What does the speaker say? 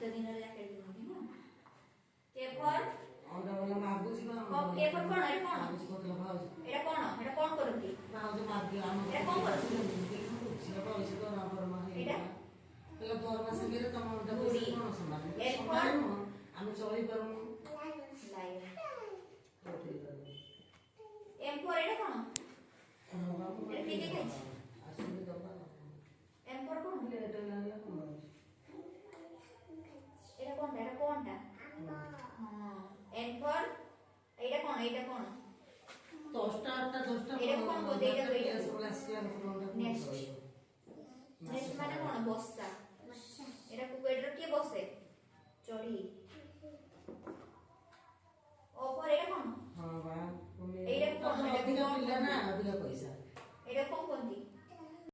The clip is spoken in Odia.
ଶୀତ ଦିନରେ ଜ୍ୟାକେଟ ପିନ୍ଧନ୍ତି ନା। କେ ଫର୍ ଅଣ୍ଡା ବୋଲା ମାଗୁଛି ମା କେ ଫର୍ କଣ ଏଟା କଣ ମାଗୁଛି କତଲା ଭାଉଜ ଏଟା କଣ କରନ୍ତି ଭାଉଜ ମାଗି ଆମ ଏଟା କଣ କରନ୍ତି ଝିଅ ପଇସା ତ ନା ପରମା ଏଟା ହେଲେ ପରମା ସାଙ୍ଗରେ ତମ ଅଣ୍ଡା ବୁଢୀ। ପଇସା କଣ ସମାନ ଏ ସମାନ ନୁହଁ ଆମେ ଚଳି ପାରୁନୁ ଲାଇନ କୋଉଠି କରିବୁ ଏମ୍ ଫର୍ ଏଟା କଣ ହଁ ବାବୁ ଏଟା କିଏ କିଏ ଖାଇଛି ଆସିଲେ ଦବା ଏମ୍ ଫର୍ କଣ ଲେଟ୍ ହେଲା କଣ ଏଟା କଣଟା ହଁ ଏମ୍ ଫର୍ ଏଇଟା କଣ ଦଶଟା ଆଠଟା ଦଶଟା ଏଇଟା କଣ ବୋଧେ ଏଇଟା ସବୁ ଆସିଲା ନେକ୍ସଟ ନେକ୍ସଟ ମାନେ କଣ ବସା ଏଟା କୁକୁଡର କିଏ ବସେ ଚଢି ଓପର ଏଟା କଣ ହଁ ବା ଏଇଟା କଣ ଅଧିକା ପିଲା ନା ଅଧିକା ପଇସା ଏଟା କଣ କୁହନ୍ତି